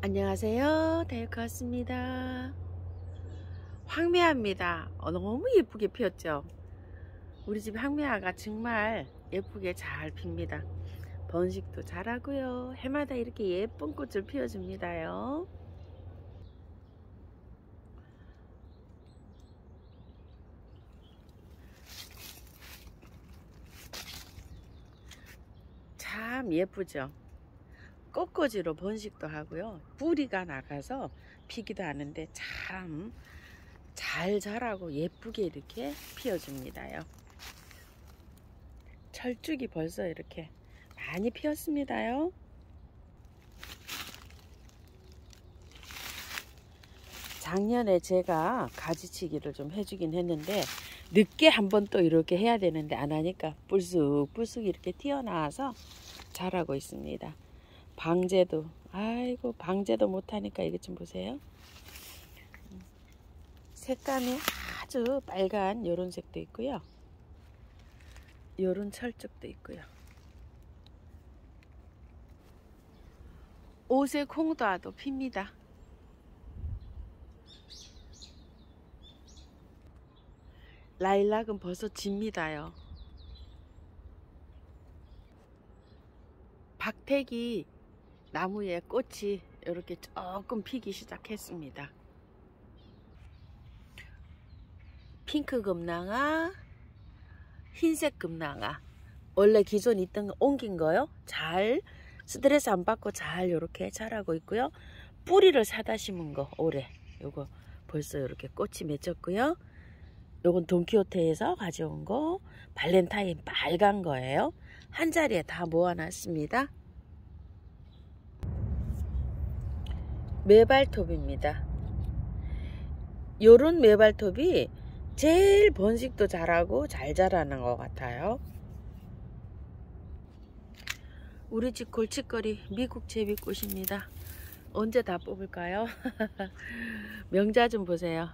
안녕하세요. 다이어트였습니다. 황매화입니다. 너무 예쁘게 피었죠. 우리 집 황매화가 정말 예쁘게 잘 핍니다. 번식도 잘하고요. 해마다 이렇게 예쁜 꽃을 피워줍니다요. 참 예쁘죠. 꽃꽂이로 번식도 하고요. 뿌리가 나가서 피기도 하는데 참 잘 자라고 예쁘게 이렇게 피워줍니다요. 철쭉이 벌써 이렇게 많이 피었습니다요. 작년에 제가 가지치기를 좀 해주긴 했는데 늦게 한번 또 이렇게 해야 되는데 안 하니까 불쑥불쑥 이렇게 튀어나와서 자라고 있습니다. 방제도 아이고 방제도 못하니까 이것 좀 보세요. 색감이 아주 빨간 요런 색도 있고요. 요런 철쭉도 있고요. 오색 홍도화도 핍니다. 라일락은 벌써 집니다요. 박태기 나무에 꽃이 이렇게 조금 피기 시작했습니다. 핑크 금낭아, 흰색 금낭아. 원래 기존 있던 거 옮긴 거요. 잘 스트레스 안 받고 잘 이렇게 자라고 있고요. 뿌리를 사다 심은 거 올해 요거 벌써 이렇게 꽃이 맺혔고요. 요건 돈키호테에서 가져온 거 발렌타인 빨간 거예요. 한 자리에 다 모아놨습니다. 메발톱입니다. 요런 메발톱이 제일 번식도 잘하고 잘 자라는 것 같아요. 우리 집 골칫거리 미국 제비꽃입니다. 언제 다 뽑을까요? 명자 좀 보세요.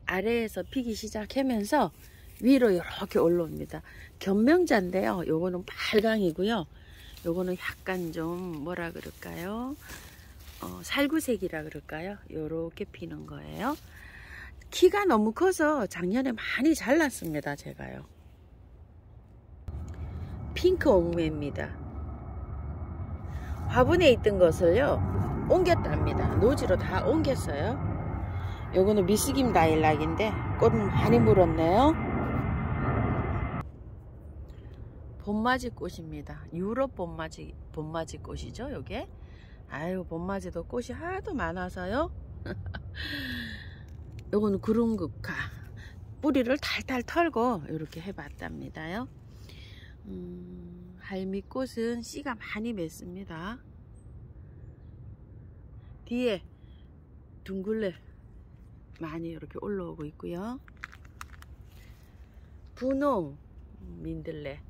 아래에서 피기 시작하면서 위로 이렇게 올라옵니다. 견명자인데요. 요거는 빨강이고요. 요거는 약간 좀 뭐라 그럴까요? 살구색이라 그럴까요? 요렇게 피는 거예요. 키가 너무 커서 작년에 많이 잘랐습니다. 제가요. 핑크 옥매입니다. 화분에 있던 것을요 옮겼답니다. 노지로 다 옮겼어요. 요거는 미스김 라일락인데 꽃 많이 물었네요. 봄맞이 꽃입니다. 유럽 봄맞이 꽃이죠. 요게 아유 봄맞이도 꽃이 하도 많아서요. 요거는 구름국화 뿌리를 탈탈 털고 이렇게 해봤답니다요. 할미꽃은 씨가 많이 맺습니다. 뒤에 둥글레 많이 이렇게 올라오고 있고요. 분홍 민들레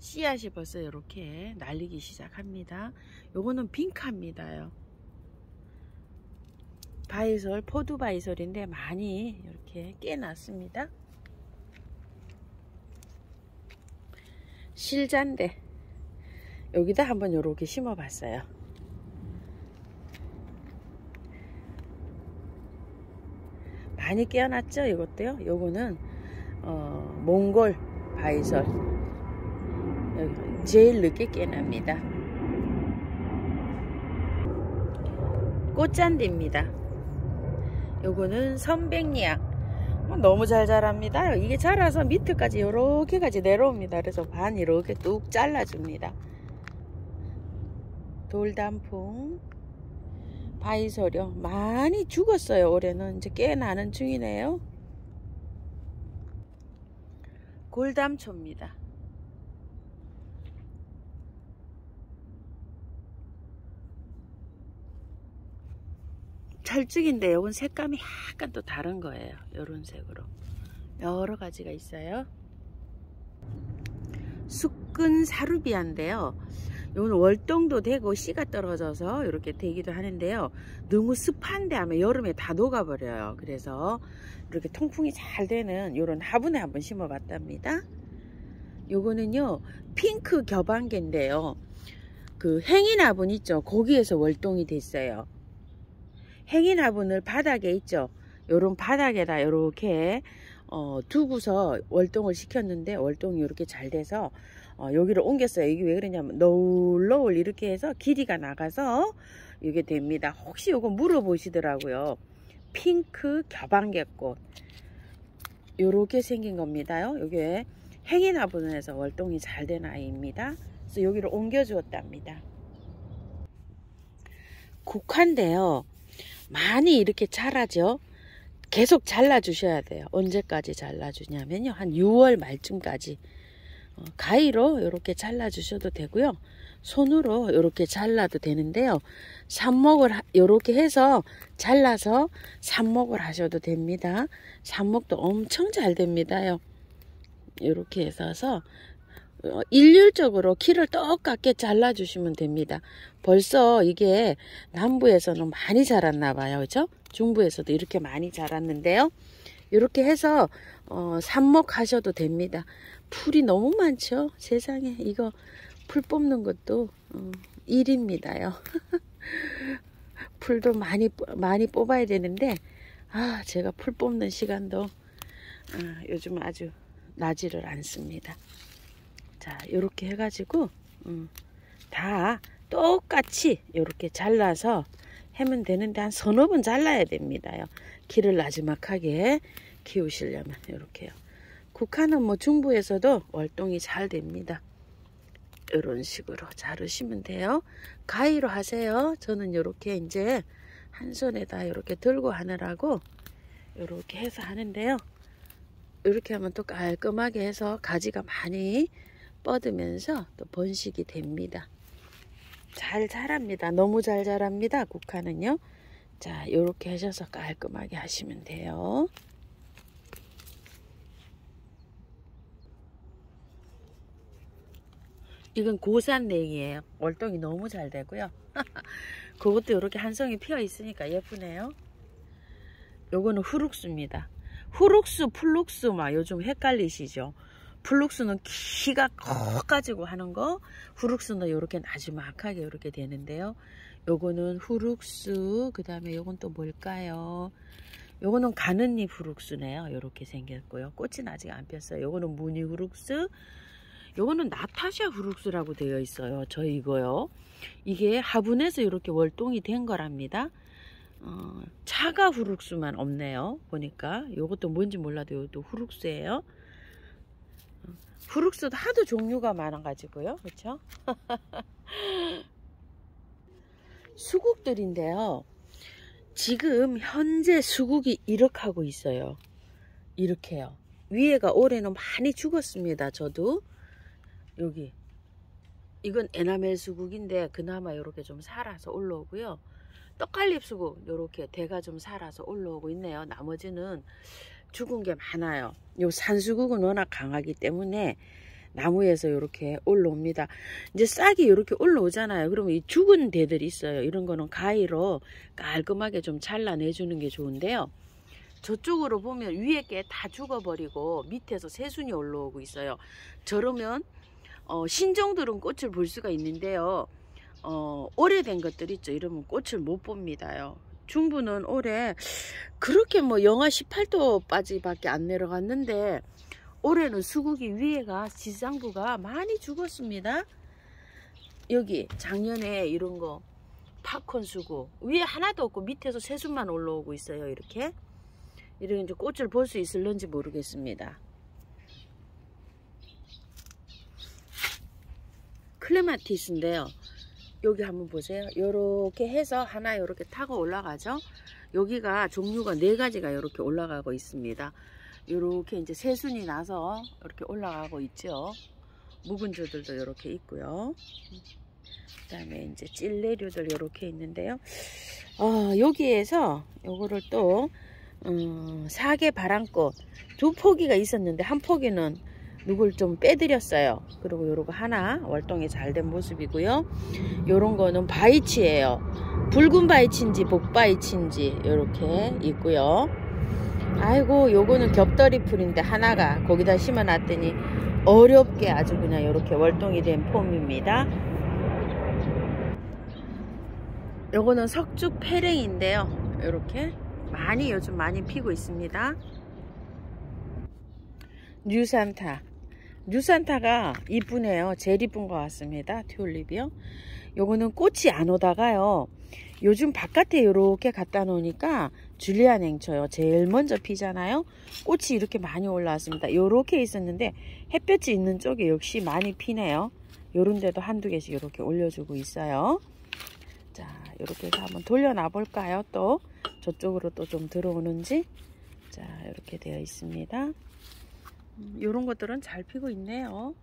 씨앗이 벌써 이렇게 날리기 시작합니다. 요거는 빈카입니다요. 바이솔 포도 바이솔인데 많이 이렇게 깨놨습니다. 실잔데 여기다 한번 이렇게 심어 봤어요. 많이 깨어났죠. 이것도요. 요거는 몽골 바이솔 여기 제일 늦게 깨납니다. 꽃잔디입니다. 요거는 선백리향 너무 잘 자랍니다. 이게 자라서 밑에까지 요렇게까지 내려옵니다. 그래서 반 이렇게 뚝 잘라줍니다. 돌단풍 바이솔이요. 많이 죽었어요. 올해는 이제 꽤 나는 중이네요. 골담초입니다. 철쭉인데 이건 색감이 약간 또 다른 거예요. 이런 색으로 여러 가지가 있어요. 숙근 사루비아인데요. 이건 월동도 되고 씨가 떨어져서 이렇게 되기도 하는데요. 너무 습한데 하면 여름에 다 녹아버려요. 그래서 이렇게 통풍이 잘 되는 이런 화분에 한번 심어봤답니다. 요거는요 핑크 겨방개인데요. 그 행인 화분 있죠. 거기에서 월동이 됐어요. 행인 화분을 바닥에 있죠. 요런 바닥에다 요렇게 두고서 월동을 시켰는데 월동이 이렇게 잘 돼서 여기를 옮겼어요. 이게 왜 그러냐면 너울 이렇게 해서 길이가 나가서 이게 됩니다. 혹시 요거 물어보시더라고요. 핑크 겨방개꽃 요렇게 생긴 겁니다요. 요게 행인 화분에서 월동이 잘 된 아이입니다. 그래서 여기를 옮겨 주었답니다. 국화인데요. 많이 이렇게 자라죠. 계속 잘라 주셔야 돼요. 언제까지 잘라 주냐면요, 한 6월 말쯤까지 가위로 이렇게 잘라 주셔도 되고요, 손으로 이렇게 잘라도 되는데요, 삽목을 이렇게 해서 잘라서 삽목을 하셔도 됩니다. 삽목도 엄청 잘 됩니다요. 이렇게 해서 일률적으로 키를 똑같게 잘라 주시면 됩니다. 벌써 이게 남부에서는 많이 자랐나 봐요. 그죠? 중부에서도 이렇게 많이 자랐는데요. 이렇게 해서 삽목 하셔도 됩니다. 풀이 너무 많죠. 세상에 이거 풀 뽑는 것도 일입니다요. 풀도 많이 뽑아야 되는데 제가 풀 뽑는 시간도 요즘 아주 나지를 않습니다. 자, 요렇게 해가지고 다 똑같이 요렇게 잘라서 하면 되는데 한 서너 번 잘라야 됩니다요. 키를 나지막하게 키우시려면 요렇게요. 국화는 뭐 중부에서도 월동이 잘 됩니다. 이런 식으로 자르시면 돼요. 가위로 하세요. 저는 요렇게 이제 한 손에다 이렇게 들고 하느라고 요렇게 해서 하는데요. 이렇게 하면 또 깔끔하게 해서 가지가 많이 뻗으면서 또 번식이 됩니다. 잘 자랍니다. 너무 잘 자랍니다. 국화는요. 자, 이렇게 하셔서 깔끔하게 하시면 돼요. 이건 고산냉이에요. 월동이 너무 잘 되고요. 그것도 이렇게 한 송이 피어 있으니까 예쁘네요. 요거는 후룩스입니다. 후룩스, 플룩스 막 요즘 헷갈리시죠? 플룩스는 키가 커가지고 하는 거, 후룩스는 이렇게 나지막하게 이렇게 되는데요. 요거는 후룩스, 그 다음에 요건 또 뭘까요? 요거는 가는잎 후룩스네요. 요렇게 생겼고요. 꽃은 아직 안 폈어요. 요거는 무늬 후룩스, 요거는 나타샤 후룩스라고 되어 있어요. 저 이거요. 이게 화분에서 이렇게 월동이 된 거랍니다. 차가 후룩스만 없네요. 보니까 요것도 뭔지 몰라도 요것도 후룩스예요. 후룩스도 하도 종류가 많아 가지고요. 그렇죠? 수국들인데요. 지금 현재 수국이 이렇게 하고 있어요. 이렇게요. 위에가 올해는 많이 죽었습니다. 저도 여기 이건 에나멜 수국인데 그나마 이렇게 좀 살아서 올라오고요. 떡갈립 수국 이렇게 대가 좀 살아서 올라오고 있네요. 나머지는 죽은 게 많아요. 요 산수국은 워낙 강하기 때문에 나무에서 이렇게 올라옵니다. 이제 싹이 이렇게 올라오잖아요. 그러면 이 죽은 데들이 있어요. 이런 거는 가위로 깔끔하게 좀 잘라내주는 게 좋은데요. 저쪽으로 보면 위에 게 다 죽어버리고 밑에서 새순이 올라오고 있어요. 저러면 신종들은 꽃을 볼 수가 있는데요. 오래된 것들 있죠. 이러면 꽃을 못 봅니다요. 중부는 올해 그렇게 뭐 영하 18도까지밖에 안 내려갔는데 올해는 수국이 위에가 지상부가 많이 죽었습니다. 여기 작년에 이런 거 팝콘 수국 위에 하나도 없고 밑에서 새순만 올라오고 있어요. 이렇게 이제 꽃을 볼 수 있을런지 모르겠습니다. 클레마티스인데요. 여기 한번 보세요. 요렇게 해서 하나 요렇게 타고 올라가죠. 여기가 종류가 4가지가 이렇게 올라가고 있습니다. 요렇게 이제 새순이 나서 이렇게 올라가고 있죠. 묵은주들도 이렇게 있고요. 그 다음에 이제 찔레류들 이렇게 있는데요. 여기에서 요거를 또 사계 바람꽃 2포기가 있었는데 한 포기는 누굴 좀 빼드렸어요. 그리고 요러고 하나 월동이 잘 된 모습이고요. 요런 거는 바이치예요. 붉은 바이치인지 복바이치인지 요렇게 있고요. 아이고 요거는 겹더리 풀인데 하나가 거기다 심어 놨더니 어렵게 아주 그냥 요렇게 월동이 된 폼입니다. 요거는 석죽 패랭인데요. 이렇게 요즘 많이 피고 있습니다. 뉴산타. 뉴산타가 이쁘네요. 제일 이쁜 것 같습니다. 튤립이요. 요거는 꽃이 안 오다가요. 요즘 바깥에 이렇게 갖다 놓으니까 줄리안 행처요. 제일 먼저 피잖아요. 꽃이 이렇게 많이 올라왔습니다. 요렇게 있었는데 햇볕이 있는 쪽에 역시 많이 피네요. 요런 데도 한두 개씩 이렇게 올려주고 있어요. 자, 이렇게 해서 한번 돌려놔 볼까요? 또 저쪽으로 또 좀 들어오는지. 자, 이렇게 되어 있습니다. 요런 것들은 잘 피고 있네요.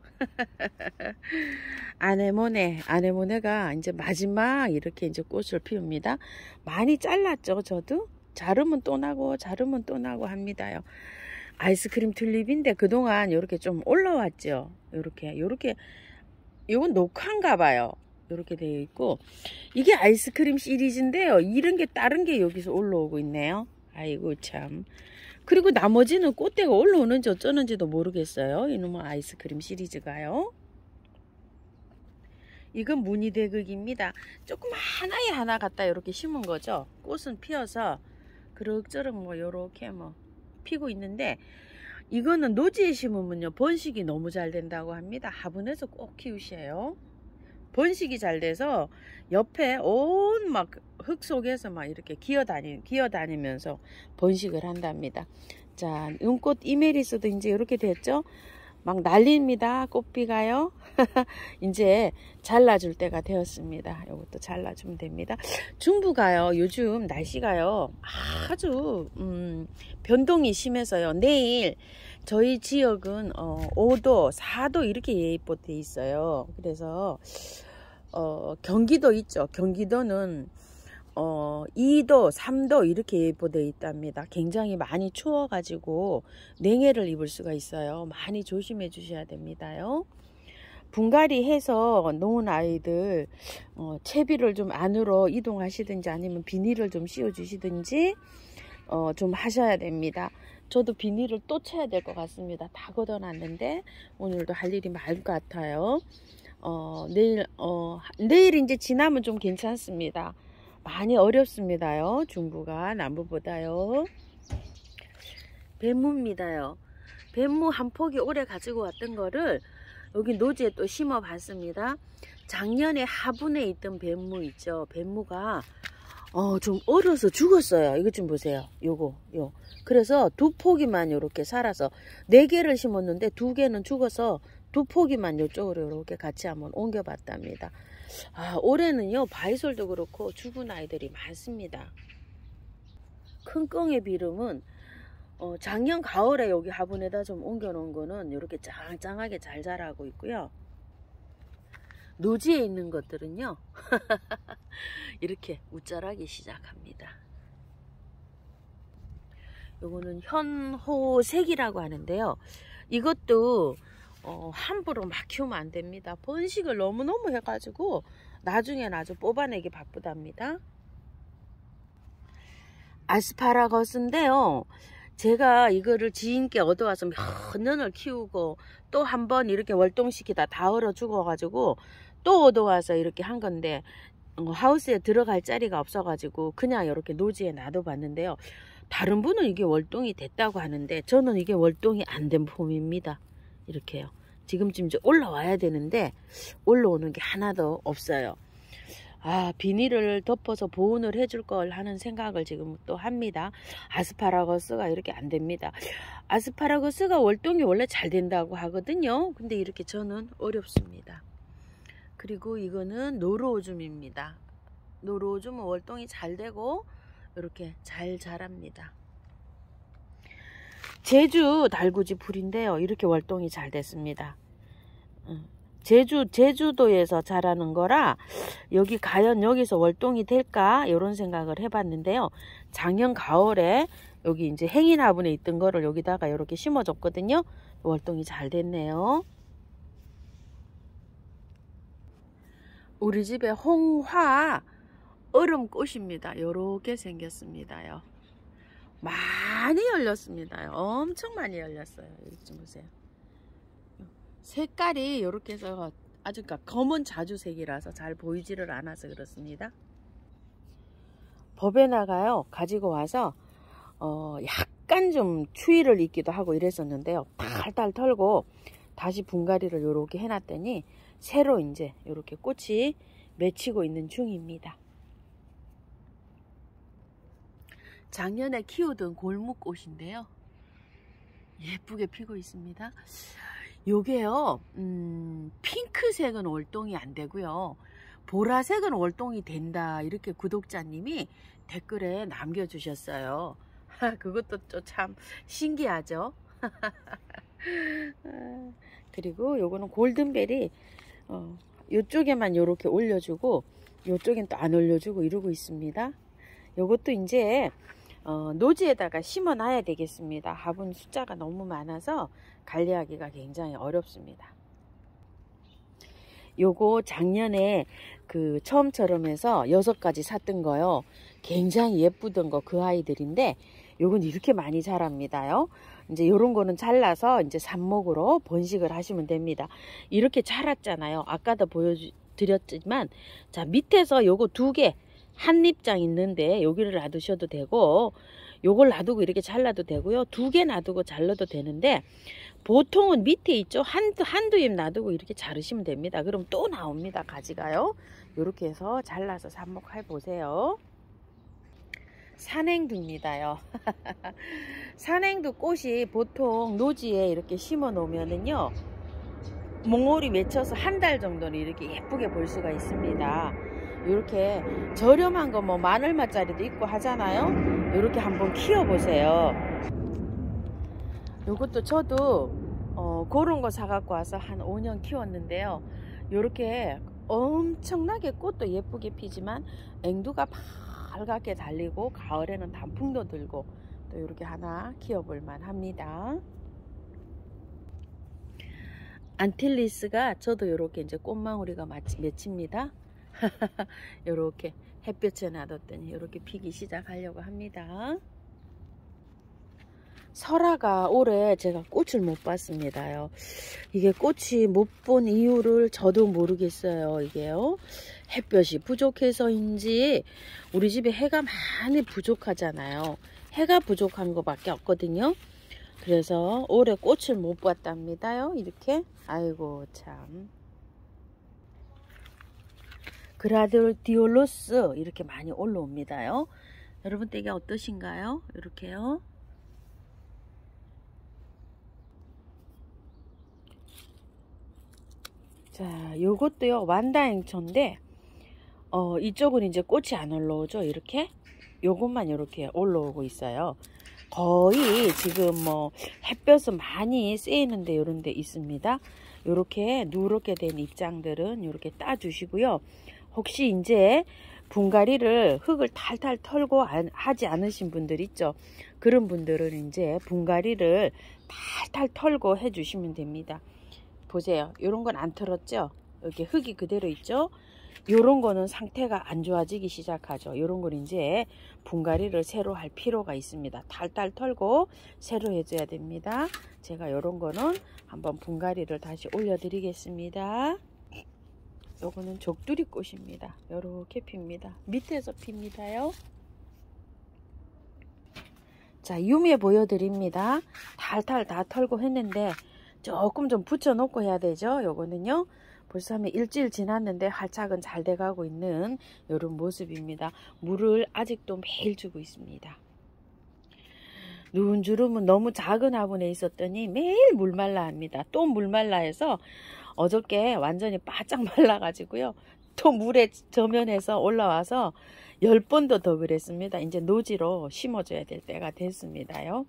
아네모네가 이제 마지막 이렇게 이제 꽃을 피웁니다. 많이 잘랐죠. 저도 자르면 또 나고 자르면 또 나고 합니다요. 아이스크림 튤립인데 그동안 이렇게 좀 올라왔죠. 요렇게 요건 녹화인가 봐요. 이렇게 되어 있고, 이게 아이스크림 시리즈인데요. 이런 게 다른 게 여기서 올라오고 있네요. 아이고 참. 그리고 나머지는 꽃대가 올라오는지 어쩌는지도 모르겠어요. 이놈의 아이스크림 시리즈가요. 이건 무늬대극입니다. 조금 하나에 하나 갖다 이렇게 심은 거죠. 꽃은 피어서 그럭저럭 뭐 요렇게 뭐 피고 있는데, 이거는 노지에 심으면요 번식이 너무 잘 된다고 합니다. 화분에서 꼭 키우셔요. 번식이 잘 돼서 옆에 온 막 흙 속에서 막 이렇게 기어다니면서 번식을 한답니다. 자, 눈꽃 이메리스도 이제 이렇게 됐죠. 막 난립니다. 꽃비가요. 이제 잘라줄 때가 되었습니다. 이것도 잘라주면 됩니다. 중부가요, 요즘 날씨가요 아주 변동이 심해서요. 내일 저희 지역은 5도 4도 이렇게 예보돼 있어요. 그래서 경기도 있죠. 경기도는 2도 3도 이렇게 예보돼 있답니다. 굉장히 많이 추워 가지고 냉해를 입을 수가 있어요. 많이 조심해 주셔야 됩니다요. 분갈이 해서 놓은 아이들 채비를 좀 안으로 이동하시든지 아니면 비닐을 좀 씌워 주시든지 좀 하셔야 됩니다. 저도 비닐을 또 쳐야 될 것 같습니다. 다 걷어놨는데 오늘도 할 일이 많을 것 같아요. 내일 이제 지나면 좀 괜찮습니다. 많이 어렵습니다요. 중부가 남부보다요. 뱀무입니다요. 뱀무 한 포기 올해 가지고 왔던 거를 여기 노지에 또 심어 봤습니다. 작년에 화분에 있던 뱀무 있죠. 뱀무가 좀 얼어서 죽었어요. 이것 좀 보세요. 요. 그래서 두 포기만 이렇게 살아서 4개를 심었는데 2개는 죽어서 두 포기만 이쪽으로 이렇게 같이 한번 옮겨 봤답니다. 올해는요 바이솔도 그렇고 죽은 아이들이 많습니다. 큰 껑의 비름은 작년 가을에 여기 화분에다 좀 옮겨 놓은 거는 이렇게 짱짱하게 잘 자라고 있고요. 노지에 있는 것들은요 이렇게 우짜라기 시작합니다. 요거는 현호색이라고 하는데요. 이것도 함부로 막 키우면 안 됩니다. 번식을 너무너무 해가지고 나중엔 아주 뽑아내기 바쁘답니다. 아스파라거스인데요. 제가 이거를 지인께 얻어와서 몇 년을 키우고 또 한 번 이렇게 월동시키다 다 얼어 죽어가지고 또 얻어와서 이렇게 한 건데 하우스에 들어갈 자리가 없어가지고 그냥 이렇게 노지에 놔둬봤는데요. 다른 분은 이게 월동이 됐다고 하는데 저는 이게 월동이 안 된 폼입니다. 이렇게요. 지금쯤 이제 올라와야 되는데 올라오는 게 하나도 없어요. 비닐을 덮어서 보온을 해줄 걸 하는 생각을 지금 또 합니다. 아스파라거스가 이렇게 안 됩니다. 아스파라거스가 월동이 원래 잘 된다고 하거든요. 근데 이렇게 저는 어렵습니다. 그리고 이거는 노루오줌입니다. 노루오줌은 월동이 잘 되고 이렇게 잘 자랍니다. 제주 달구지 풀인데요. 이렇게 월동이 잘 됐습니다. 제주도에서 자라는 거라 여기 과연 여기서 월동이 될까 이런 생각을 해봤는데요. 작년 가을에 여기 이제 행인 화분에 있던 거를 여기다가 이렇게 심어줬거든요. 월동이 잘 됐네요. 우리 집에 홍화 얼음꽃입니다. 이렇게 생겼습니다요. 많이 열렸습니다. 엄청 많이 열렸어요. 여기 좀 보세요. 색깔이 이렇게 해서 아주 검은 자주색이라서 잘 보이지를 않아서 그렇습니다. 법에나가요 가지고 와서 약간 좀 추위를 입기도 하고 이랬었는데요. 탈탈 털고 다시 분갈이를 요렇게 해놨더니 새로 이제 요렇게 꽃이 맺히고 있는 중입니다. 작년에 키우던 골무꽃인데요. 예쁘게 피고 있습니다. 요게요, 핑크색은 월동이 안 되고요. 보라색은 월동이 된다. 이렇게 구독자님이 댓글에 남겨주셨어요. 그것도 참 신기하죠. 그리고 요거는 골든벨이 요쪽에만 요렇게 올려주고 요쪽엔 또 안 올려주고 이러고 있습니다. 요것도 이제 노지에다가 심어 놔야 되겠습니다. 화분 숫자가 너무 많아서 관리하기가 굉장히 어렵습니다. 요거 작년에 그 처음처럼 해서 6가지 샀던 거요. 굉장히 예쁘던 거 그 아이들인데 요건 이렇게 많이 자랍니다요. 이제 요런 거는 잘라서 이제 삽목으로 번식을 하시면 됩니다. 이렇게 자랐잖아요. 아까도 보여드렸지만 자 밑에서 요거 2개 한 잎장 있는데 여기를 놔두셔도 되고 요걸 놔두고 이렇게 잘라도 되고요. 2개 놔두고 잘라도 되는데 보통은 밑에 있죠. 한두 잎 놔두고 이렇게 자르시면 됩니다. 그럼 또 나옵니다. 가지가요. 이렇게 해서 잘라서 삽목해 보세요. 산행두입니다요. 산행두 꽃이 보통 노지에 이렇게 심어 놓으면은요 몽골이 맺혀서 한 달 정도는 이렇게 예쁘게 볼 수가 있습니다. 이렇게 저렴한 거 뭐 마늘맛짜리도 있고 하잖아요. 이렇게 한번 키워보세요. 요것도 저도 그런 거 사갖고 와서 한 5년 키웠는데요. 이렇게 엄청나게 꽃도 예쁘게 피지만 앵두가 밝게 달리고 가을에는 단풍도 들고 또 이렇게 하나 키워볼만 합니다. 안틸리스가 저도 이렇게 이제 꽃망울이가 맺힙니다. 이렇게 햇볕에 놔뒀더니 이렇게 피기 시작하려고 합니다. 설화가 올해 제가 꽃을 못 봤습니다요. 이게 꽃이 못 본 이유를 저도 모르겠어요. 이게요. 햇볕이 부족해서인지 우리 집에 해가 많이 부족하잖아요. 해가 부족한 것밖에 없거든요. 그래서 올해 꽃을 못 봤답니다요. 이렇게. 아이고 참. 그라디올로스 이렇게 많이 올라옵니다요. 여러분 댁이 어떠신가요? 이렇게요. 자, 요것도요 완다행초인데 이쪽은 이제 꽃이 안 올라오죠. 이렇게 요것만 이렇게 올라오고 있어요. 거의 지금 뭐 햇볕은 많이 쐬이는데 이런 데 있습니다. 요렇게 누렇게 된 입장들은 이렇게 따 주시고요. 혹시 이제 분갈이를 흙을 탈탈 털고 하지 않으신 분들 있죠. 그런 분들은 이제 분갈이를 탈탈 털고 해 주시면 됩니다. 보세요. 요런 건 안 털었죠. 여기 흙이 그대로 있죠. 요런 거는 상태가 안 좋아지기 시작하죠. 요런 건 이제 분갈이를 새로 할 필요가 있습니다. 탈탈 털고 새로 해줘야 됩니다. 제가 요런 거는 한번 분갈이를 다시 올려 드리겠습니다. 요거는 족두리 꽃입니다. 요렇게 핍니다. 밑에서 핍니다요. 자, 유매 보여드립니다. 탈탈 다 털고 했는데 조금 좀 붙여 놓고 해야 되죠. 요거는요. 벌써 한 일주일 지났는데 활착은 잘 돼가고 있는 이런 모습입니다. 물을 아직도 매일 주고 있습니다. 누운 주름은 너무 작은 화분에 있었더니 매일 물 말라 합니다. 또 물 말라 해서 어저께 완전히 바짝 말라가지고요. 또 물에 저면해서 올라와서 10번도 더 그랬습니다. 이제 노지로 심어줘야 될 때가 됐습니다요.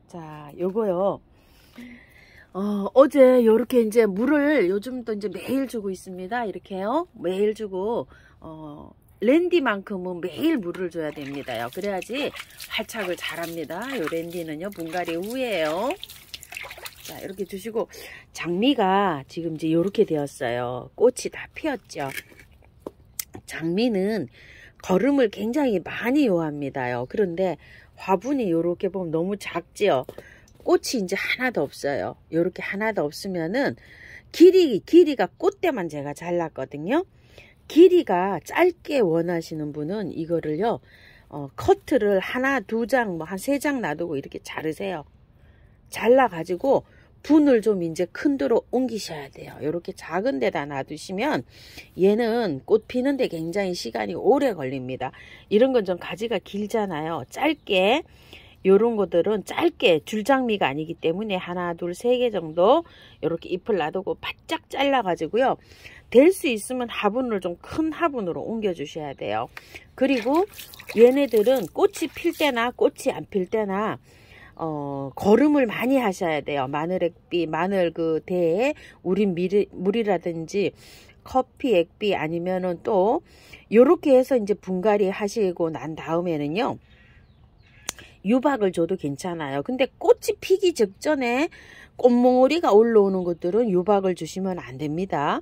자, 요거요. 어제 요렇게 이제 물을 요즘도 이제 매일 주고 있습니다. 이렇게요. 매일 주고, 랜디만큼은 매일 물을 줘야 됩니다요. 그래야지 활착을 잘합니다. 요 랜디는요, 분갈이 후에요. 자, 이렇게 주시고, 장미가 지금 이제 요렇게 되었어요. 꽃이 다 피었죠. 장미는 거름을 굉장히 많이 요합니다요. 그런데 화분이 요렇게 보면 너무 작지요. 꽃이 이제 하나도 없어요. 요렇게 하나도 없으면은 길이가 꽃대만 제가 잘랐거든요. 길이가 짧게 원하시는 분은 이거를요, 커트를 하나, 두 장, 뭐 한 세 장 놔두고 이렇게 자르세요. 잘라가지고 분을 좀 이제 큰 데로 옮기셔야 돼요. 이렇게 작은 데다 놔두시면 얘는 꽃 피는데 굉장히 시간이 오래 걸립니다. 이런 건 좀 가지가 길잖아요. 짧게, 요런 것들은 짧게 줄장미가 아니기 때문에 하나, 둘, 세 개 정도 이렇게 잎을 놔두고 바짝 잘라가지고요. 될 수 있으면 화분을 좀 큰 화분으로 옮겨 주셔야 돼요. 그리고 얘네들은 꽃이 필 때나 꽃이 안 필 때나 거름을 많이 하셔야 돼요. 마늘액비, 마늘 그 대에 우린 물이라든지 커피 액비 아니면은 또 요렇게 해서 이제 분갈이 하시고 난 다음에는요, 유박을 줘도 괜찮아요. 근데 꽃이 피기 직전에 꽃몽오리가 올라오는 것들은 유박을 주시면 안 됩니다.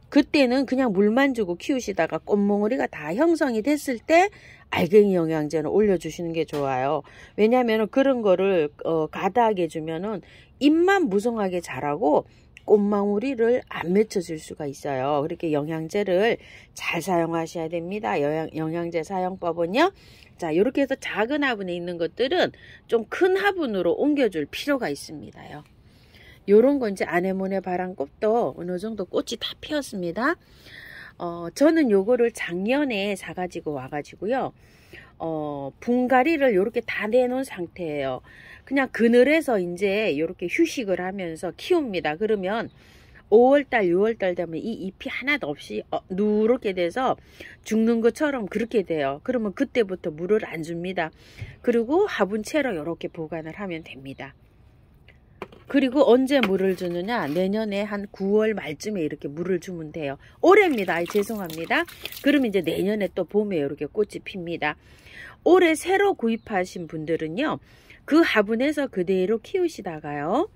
그때는 그냥 물만 주고 키우시다가 꽃몽오리가 다 형성이 됐을 때 알갱이 영양제는 올려주시는 게 좋아요. 왜냐하면 그런 거를 가다하게 주면은 잎만 무성하게 자라고 꽃망울이를 안 맺혀질 수가 있어요. 그렇게 영양제를 잘 사용하셔야 됩니다. 영양제 사용법은요. 자, 이렇게 해서 작은 화분에 있는 것들은 좀 큰 화분으로 옮겨줄 필요가 있습니다요. 요런 거 이제 아네모네 바람꽃도 어느 정도 꽃이 다 피었습니다. 저는 요거를 작년에 사가지고 와가지고요. 분갈이를 요렇게 다 내놓은 상태예요. 그냥 그늘에서 이제 요렇게 휴식을 하면서 키웁니다. 그러면 5월달, 6월달 되면 이 잎이 하나도 없이 누렇게 돼서 죽는 것처럼 그렇게 돼요. 그러면 그때부터 물을 안 줍니다. 그리고 화분채로 요렇게 보관을 하면 됩니다. 그리고 언제 물을 주느냐, 내년에 한 9월 말쯤에 이렇게 물을 주면 돼요. 올해입니다. 죄송합니다. 그럼 이제 내년에 또 봄에 이렇게 꽃이 핍니다. 올해 새로 구입하신 분들은요, 그 화분에서 그대로 키우시다가요,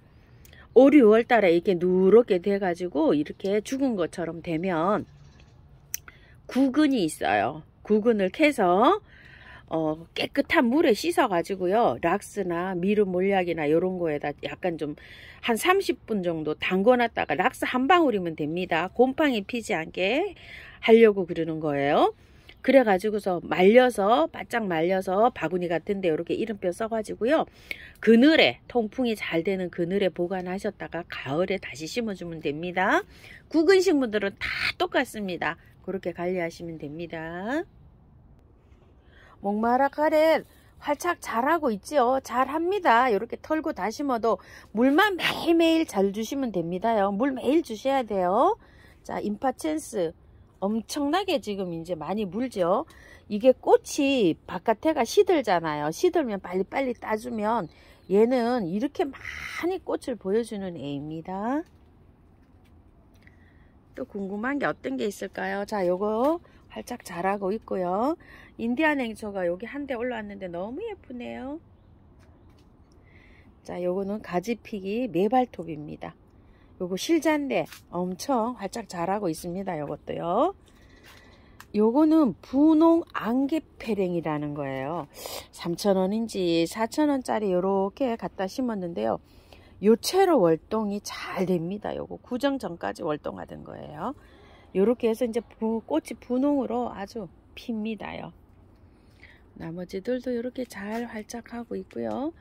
5, 6월 달에 이렇게 누렇게 돼가지고 이렇게 죽은 것처럼 되면 구근이 있어요. 구근을 캐서 깨끗한 물에 씻어 가지고요, 락스나 미르 몰약이나 이런 거에다 약간 좀 한 30분 정도 담궈 놨다가 락스 한 방울이면 됩니다. 곰팡이 피지 않게 하려고 그러는 거예요. 그래 가지고서 말려서 바짝 말려서 바구니 같은데 이렇게 이름표 써 가지고요, 그늘에, 통풍이 잘 되는 그늘에 보관하셨다가 가을에 다시 심어주면 됩니다. 구근 식물들은 다 똑같습니다. 그렇게 관리하시면 됩니다. 목마라 카렛 활짝 자라고 있지요. 잘합니다. 이렇게 털고 다심어도 물만 매일매일 잘 주시면 됩니다요. 물 매일 주셔야 돼요. 자, 임파첸스 엄청나게 지금 이제 많이 물죠. 이게 꽃이 바깥에가 시들잖아요. 시들면 빨리빨리 따주면 얘는 이렇게 많이 꽃을 보여주는 애입니다. 또 궁금한 게 어떤 게 있을까요? 자, 요거 활짝 자라고 있고요. 인디안 행초가 여기 한 대 올라왔는데 너무 예쁘네요. 자, 요거는 가지피기 매발톱입니다. 요거 실잔데 엄청 활짝 자라고 있습니다. 요것도요. 요거는 분홍 안개패랭이라는 거예요. 3,000원인지 4,000원짜리 요렇게 갖다 심었는데요. 요채로 월동이 잘 됩니다. 요거 구정 전까지 월동하던 거예요. 요렇게 해서 이제 꽃이 분홍으로 아주 핍니다요. 나머지들도 이렇게 잘 활짝하고 있고요.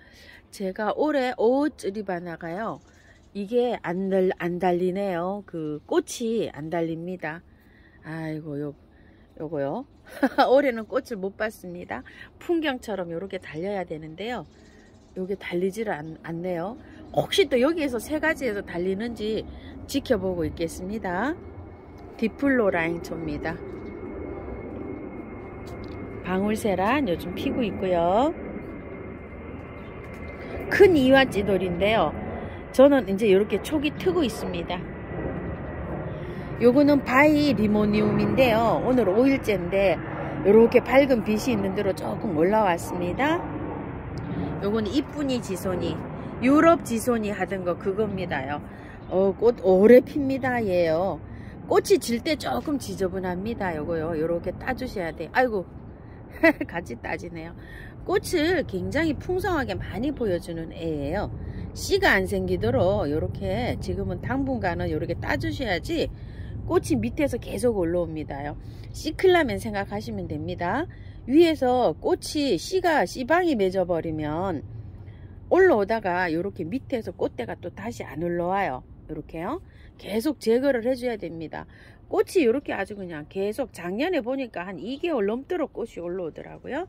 제가 올해 오츠리바나가요, 이게 안 달리네요. 그 꽃이 안 달립니다. 아이고, 요거요. 올해는 꽃을 못 봤습니다. 풍경처럼 이렇게 달려야 되는데요. 요게 달리지를 않네요. 혹시 또 여기에서 세 가지에서 달리는지 지켜보고 있겠습니다. 디플로라잉초입니다. 방울세란 요즘 피고 있고요. 큰 이와찌돌인데요. 저는 이제 이렇게 촉이 트고 있습니다. 요거는 바이 리모니움인데요. 오늘 5일째인데 이렇게 밝은 빛이 있는 대로 조금 올라왔습니다. 요거는 이쁜이 지소니, 유럽 지소니 하던 거 그겁니다요. 꽃 오래 핍니다. 얘요. 꽃이 질 때 조금 지저분합니다. 요거요. 요렇게 따주셔야 돼요. 아이고, 같이 따지네요. 꽃을 굉장히 풍성하게 많이 보여주는 애예요. 씨가 안 생기도록 요렇게 지금은 당분간은 요렇게 따주셔야지 꽃이 밑에서 계속 올라옵니다요. 시클라멘 생각하시면 됩니다. 위에서 꽃이 씨방이 맺어버리면 올라오다가 이렇게 밑에서 꽃대가 또 다시 안 올라와요. 이렇게요. 계속 제거를 해줘야 됩니다. 꽃이 이렇게 아주 그냥 계속 작년에 보니까 한 2개월 넘도록 꽃이 올라오더라고요.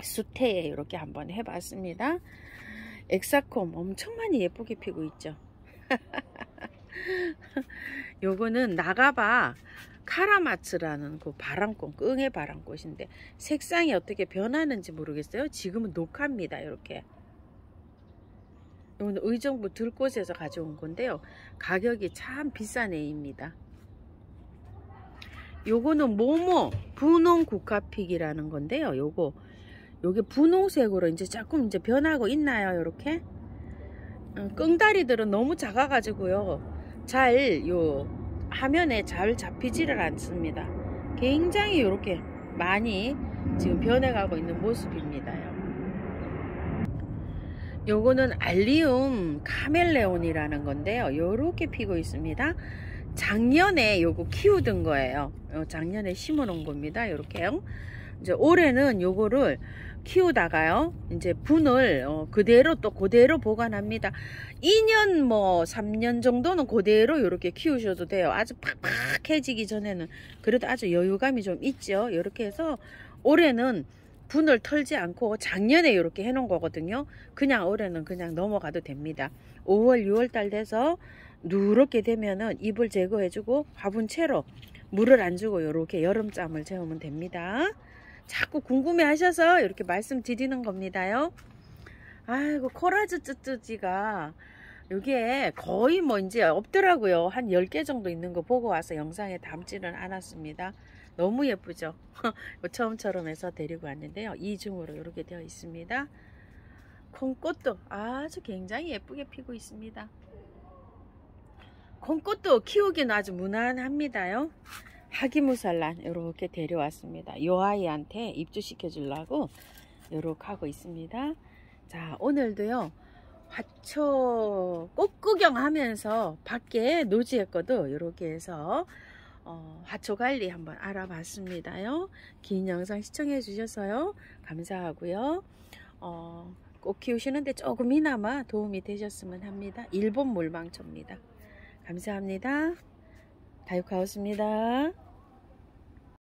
수태에 이렇게 한번 해봤습니다. 엑사콤 엄청 많이 예쁘게 피고 있죠. 요거는 나가바 카라마츠라는 그 바람꽃, 끙의 바람꽃인데 색상이 어떻게 변하는지 모르겠어요. 지금은 녹합니다. 이렇게. 이거는 의정부 들꽃에서 가져온 건데요. 가격이 참 비싼 애입니다. 요거는 모모 분홍 국화픽이라는 건데요. 요게 분홍색으로 이제 조금 이제 변하고 있나요? 이렇게. 끙다리들은 너무 작아가지고요. 화면에 잘 잡히지를 않습니다. 굉장히 이렇게 많이 지금 변해가고 있는 모습입니다요. 요거는 알리움 카멜레온이라는 건데요. 요렇게 피고 있습니다. 작년에 요거 키우던 거예요. 작년에 심어 놓은 겁니다. 요렇게요. 이제 올해는 요거를 키우다가요, 이제 분을 그대로 보관합니다. 2년 3년 정도는 그대로 이렇게 키우셔도 돼요. 아주 팍팍해지기 전에는 그래도 아주 여유감이 좀 있죠. 이렇게 해서 올해는 분을 털지 않고 작년에 이렇게 해놓은 거거든요. 그냥 올해는 그냥 넘어가도 됩니다. 5월 6월 달 돼서 누렇게 되면은 잎을 제거해주고 화분채로 물을 안 주고 이렇게 여름잠을 재우면 됩니다. 자꾸 궁금해 하셔서 이렇게 말씀드리는 겁니다요. 아이고, 코라즈 쯔쯔지가 이게 거의 이제 없더라고요. 한 10개 정도 있는 거 보고 와서 영상에 담지는 않았습니다. 너무 예쁘죠? 처음처럼 해서 데리고 왔는데요. 이중으로 이렇게 되어 있습니다. 콩꽃도 아주 굉장히 예쁘게 피고 있습니다. 콩꽃도 키우기는 아주 무난합니다요. 하기무살란 이렇게 데려왔습니다. 요 아이한테 입주시켜 주려고 이렇게 하고 있습니다. 자, 오늘도요 화초 꽃 구경하면서 밖에 노지했거든 이렇게 해서 화초 관리 한번 알아봤습니다요. 긴 영상 시청해 주셔서요 감사하고요. 꽃 키우시는데 조금이나마 도움이 되셨으면 합니다. 일본 물망초입니다. 감사합니다. 다육하우스입니다.